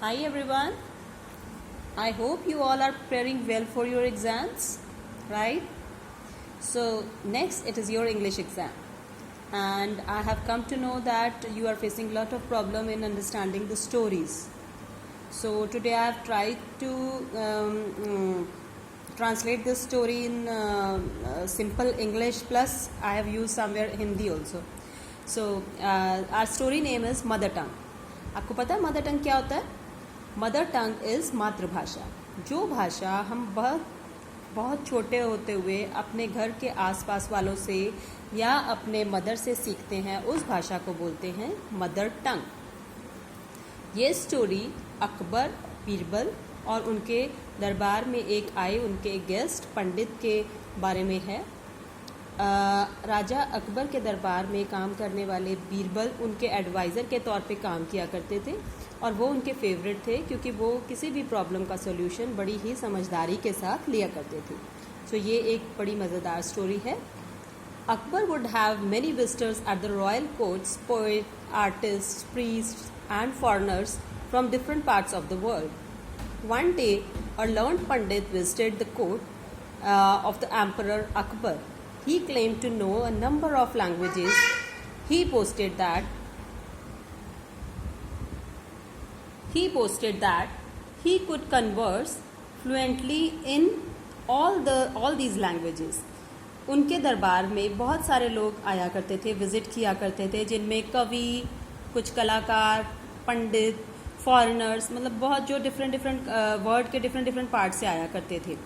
Hi everyone. I hope you all are preparing well for your exams, right? So next it is your English exam, and I have come to know that you are facing a lot of problem in understanding the stories. So today I have tried to translate this story in simple English, plus I have used somewhere Hindi also. So our story name is Mother Tongue. आपको पता है mother tongue क्या होता है? Mother tongue is मातृभाषा, जो भाषा हम बहुत छोटे होते हुए अपने घर के आसपास वालों से या अपने मदर से सीखते हैं, उस भाषा को बोलते हैं मदर टंग। ये स्टोरी अकबर, बीरबल और उनके दरबार में एक आए उनके गेस्ट पंडित के बारे में है। राजा अकबर के दरबार में काम करने वाले बीरबल उनके एडवाइज़र के तौर पे काम किया करते थे और वो उनके फेवरेट थे, क्योंकि वो किसी भी प्रॉब्लम का सॉल्यूशन बड़ी ही समझदारी के साथ लिया करते थे। सो ये एक बड़ी मज़ेदार स्टोरी है। Akbar would have many visitors at the royal courts, poet, artist, priest and foreigners from different parts of the world. One day a learned Pandit visited the court of the Emperor Akbar. He claimed to know a number of languages. He posted that he could converse fluently in all these languages. उनके दरबार में बहुत सारे लोग आया करते थे, visit किया करते थे, जिनमें कवि, कुछ कलाकार, पंडित, फॉरेनर्स, मतलब बहुत जो डिफरेंट वर्ल्ड के डिफरेंट पार्ट से आया करते थे।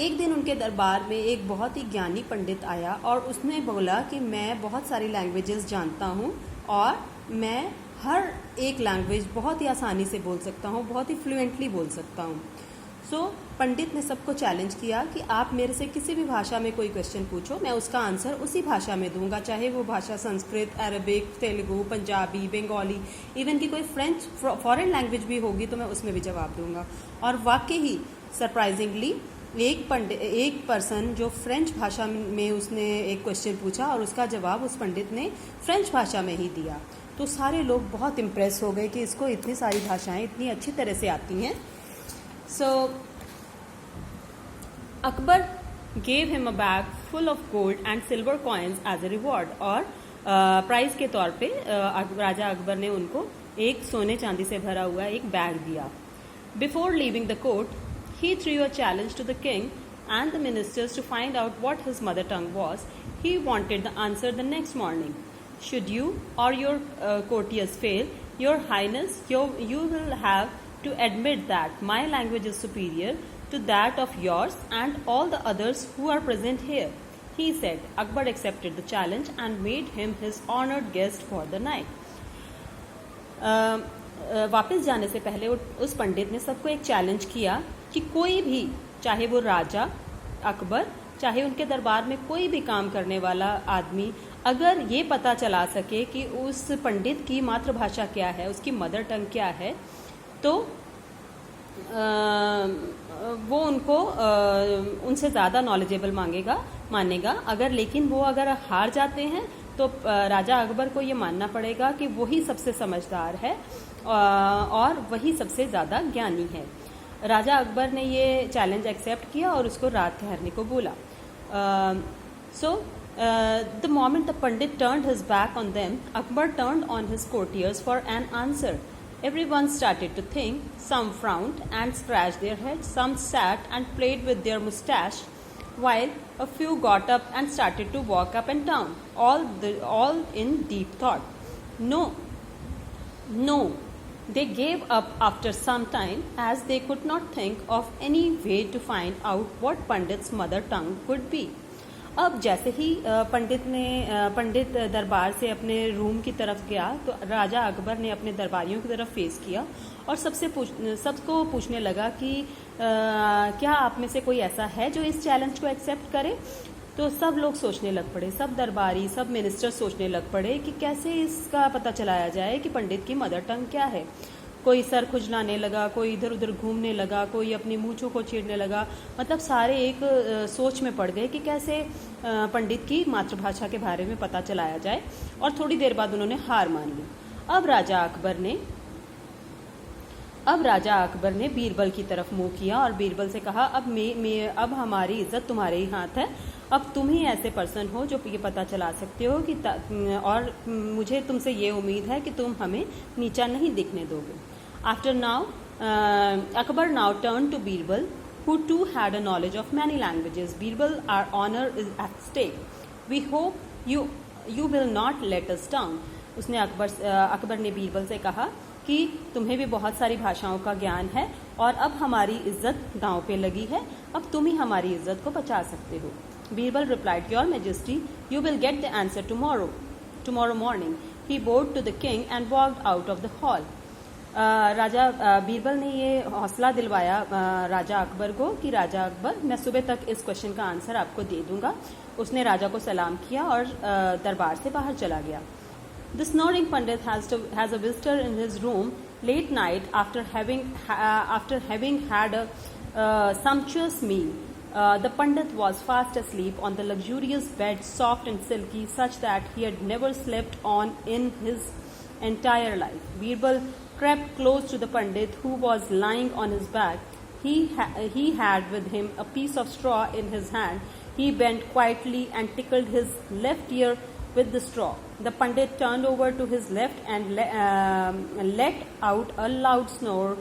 एक दिन उनके दरबार में एक बहुत ही ज्ञानी पंडित आया और उसने बोला कि मैं बहुत सारी लैंग्वेजेस जानता हूँ और मैं हर एक लैंग्वेज बहुत ही आसानी से बोल सकता हूँ, बहुत ही फ्लुएंटली बोल सकता हूँ। सो पंडित ने सबको चैलेंज किया कि आप मेरे से किसी भी भाषा में कोई क्वेश्चन पूछो, मैं उसका आंसर उसी भाषा में दूंगा, चाहे वो भाषा संस्कृत, अरबिक, तेलुगु, पंजाबी, बंगाली, इवन की कोई फ्रेंच फॉरेन लैंग्वेज भी होगी तो मैं उसमें भी जवाब दूंगा। और वाकई ही सरप्राइजिंगली एक पर्सन जो फ्रेंच भाषा में उसने एक क्वेश्चन पूछा और उसका जवाब उस पंडित ने फ्रेंच भाषा में ही दिया। तो सारे लोग बहुत इम्प्रेस हो गए कि इसको इतनी सारी भाषाएं इतनी अच्छी तरह से आती हैं। So Akbar gave him a bag full of gold and silver coins as a reward, और प्राइज के तौर पे राजा अकबर ने उनको एक सोने चांदी से भरा हुआ एक बैग दिया। Before leaving the court he threw a challenge to the king and the ministers to find out what his mother tongue was. He wanted the answer the next morning. Should you or your courtiers fail, your highness, you will have to admit that my language is superior to that of yours and all the others who are present here, he said. Akbar accepted the challenge and made him his honored guest for the night. वापस जाने से पहले उस पंडित ने सबको एक challenge किया कि कोई भी, चाहे वो राजा अकबर, चाहे उनके दरबार में कोई भी काम करने वाला आदमी, अगर ये पता चला सके कि उस पंडित की मातृभाषा क्या है, उसकी मदर टंग क्या है, तो वो उनको उनसे ज़्यादा नॉलेजेबल मानेगा। लेकिन वो अगर हार जाते हैं तो राजा अकबर को ये मानना पड़ेगा कि वही सबसे समझदार है और वही सबसे ज़्यादा ज्ञानी है। राजा अकबर ने ये चैलेंज एक्सेप्ट किया और उसको रात ठहरने को बोला। So the moment the Pandit turned his back on them, Akbar turned on his courtiers for an answer. Everyone started to think. Some frowned and scratched their heads. Some sat and played with their mustache, while a few got up and started to walk up and down, all in deep thought. No. They gave up after some time, as they could not think of any way to find out what Pandit's mother tongue could be. अब जैसे ही पंडित दरबार से अपने room की तरफ गया तो राजा अकबर ने अपने दरबारियों की तरफ फेस किया और सबको पूछने लगा कि क्या आप में से कोई ऐसा है जो इस चैलेंज को एक्सेप्ट करे। तो सब लोग सोचने लग पड़े, सब दरबारी, सब मिनिस्टर सोचने लग पड़े कि कैसे इसका पता चलाया जाए कि पंडित की मदर टंग क्या है। कोई सर खुजलाने लगा, कोई इधर उधर घूमने लगा, कोई अपनी मूंछों को चीरने लगा। मतलब सारे एक सोच में पड़ गए कि कैसे पंडित की मातृभाषा के बारे में पता चलाया जाए, और थोड़ी देर बाद उन्होंने हार मान ली। अब राजा अकबर ने अब राजा अकबर ने बीरबल की तरफ मुंह किया और बीरबल से कहा, अब हमारी इज्जत तुम्हारे ही हाथ है। अब तुम ही ऐसे पर्सन हो जो ये पता चला सकते हो कि और मुझे तुमसे ये उम्मीद है कि तुम हमें नीचा नहीं दिखने दोगे। After now Akbar now turned to Birbal, who too had a knowledge of many languages. Birbal, our honor is at stake. We hope you will not let us down. उसने अकबर ने बीरबल से कहा कि तुम्हें भी बहुत सारी भाषाओं का ज्ञान है और अब हमारी इज्जत दांव पे लगी है, अब तुम ही हमारी इज्जत को बचा सकते हो। Birbal replied, Your Majesty, you will get the answer tomorrow morning. He bowed to the king and walked out of the hall. राजा बीरबल ने ये हौसला दिलवाया राजा अकबर को कि राजा अकबर, मैं सुबह तक इस क्वेश्चन का आंसर आपको दे दूंगा। उसने राजा को सलाम किया और दरबार से बाहर चला गया। The snoring Pandit has a visitor in his room late night after having had a sumptuous meal. The Pandit was fast asleep on the luxurious bed, soft and silky, such that he had never slept on in his entire life. Birbal crept close to the Pandit, who was lying on his back. He had with him a piece of straw in his hand. He bent quietly and tickled his left ear with the straw. The Pandit turned over to his left and let out a loud snore.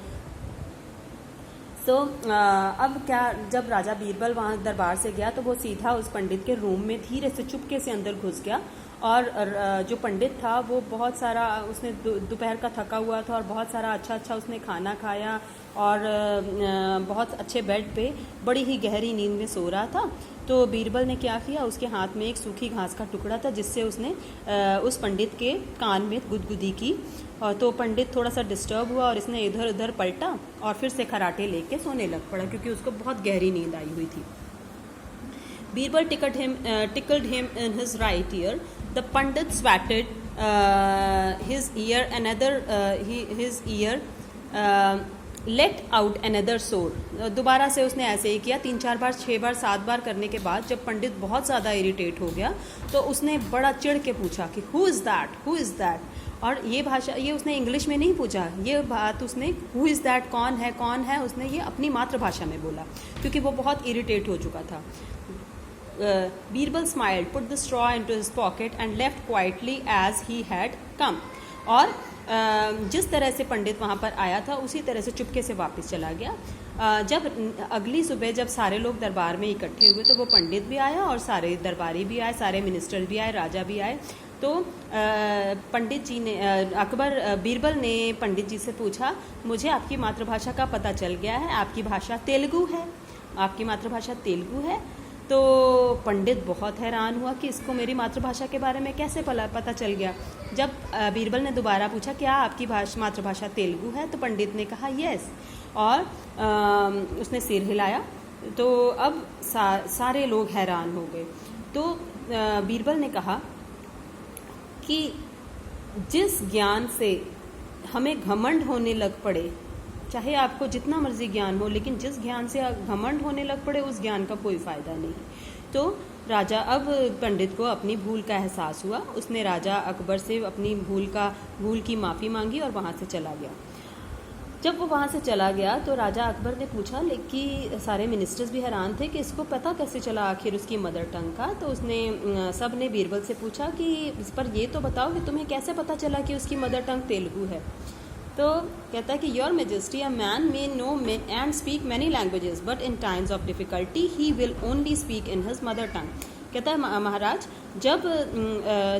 अब क्या, जब राजा बीरबल वहाँ दरबार से गया तो वो सीधा उस पंडित के रूम में धीरे से चुपके से अंदर घुस गया और जो पंडित था वो बहुत सारा, उसने दोपहर का थका हुआ था और बहुत सारा अच्छा उसने खाना खाया और बहुत अच्छे बेड पे बड़ी ही गहरी नींद में सो रहा था। तो बीरबल ने क्या किया, उसके हाथ में एक सूखी घास का टुकड़ा था जिससे उसने उस पंडित के कान में गुदगुदी की। और तो पंडित थोड़ा सा डिस्टर्ब हुआ और इसने इधर उधर पलटा और फिर से खराटे लेके सोने लग पड़ा क्योंकि उसको बहुत गहरी नींद आई हुई थी। Birbal tickled him in his right ear. The Pandit swatted his ear. His ear let out another sword. दोबारा से उसने ऐसे ही किया 3-4 बार, 6 बार, 7 बार करने के बाद जब पंडित बहुत ज़्यादा इरिटेट हो गया तो उसने बड़ा चिढ़ के पूछा कि हु इज़ दैट। और ये भाषा, ये उसने इंग्लिश में नहीं पूछा, ये बात उसने हु इज़ दैट, कौन है, उसने ये अपनी मातृभाषा में बोला क्योंकि वो बहुत इरिटेट हो चुका था। Birbal smiled, put the straw into his pocket and left quietly as he had come. और जिस तरह से पंडित वहाँ पर आया था उसी तरह से चुपके से वापस चला गया। जब अगली सुबह जब सारे लोग दरबार में इकट्ठे हुए तो वो पंडित भी आया और सारे दरबारी भी आए, सारे मिनिस्टर भी आए, राजा भी आए। तो पंडित जी ने बीरबल ने पंडित जी से पूछा, मुझे आपकी मातृभाषा का पता चल गया है, आपकी भाषा तेलुगु है, आपकी मातृभाषा तेलुगु है। तो पंडित बहुत हैरान हुआ कि इसको मेरी मातृभाषा के बारे में कैसे पता चल गया। जब बीरबल ने दोबारा पूछा, क्या आपकी मातृभाषा तेलुगु है, तो पंडित ने कहा यस और उसने सिर हिलाया। तो अब सारे लोग हैरान हो गए। तो बीरबल ने कहा कि जिस ज्ञान से हमें घमंड होने लग पड़े, चाहे आपको जितना मर्जी ज्ञान हो, लेकिन जिस ज्ञान से घमंड होने लग पड़े उस ज्ञान का कोई फायदा नहीं। तो राजा, अब पंडित को अपनी भूल का एहसास हुआ। उसने राजा अकबर से अपनी भूल की माफ़ी मांगी और वहाँ से चला गया। जब वो वहाँ से चला गया तो राजा अकबर ने पूछा, लेकिन सारे मिनिस्टर्स भी हैरान थे कि इसको पता कैसे चला आखिर उसकी मदर टंग का। तो उसने सब ने बीरबल से पूछा कि इस पर ये तो बताओ कि तुम्हें कैसे पता चला कि उसकी मदर टंग तेलुगु है। तो कहता है कि your majesty, a man may know and speak many languages but in times of difficulty he will only speak in his mother tongue. कहता है महाराज, जब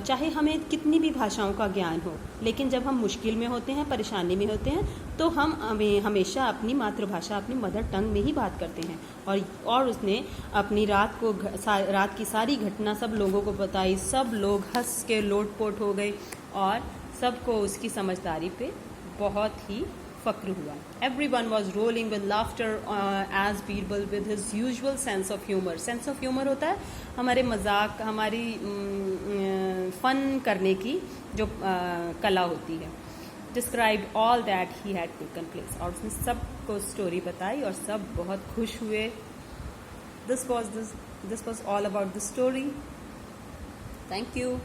चाहे हमें कितनी भी भाषाओं का ज्ञान हो, लेकिन जब हम मुश्किल में होते हैं, परेशानी में होते हैं, तो हम हमेशा अपनी मातृभाषा, अपनी मदर टंग में ही बात करते हैं। और उसने अपनी रात की सारी घटना सब लोगों को बताई। सब लोग हंस के लोटपोट हो गए और सबको उसकी समझदारी पे बहुत ही फ़क्र हुआ। Everyone was rolling with laughter as Birbal with his usual sense of humor. Sense of humor होता है हमारे मजाक, हमारी फन करने की जो कला होती है। Described all that he had taken place. और उसने सबको स्टोरी बताई और सब बहुत खुश हुए। This was all about the story. Thank you.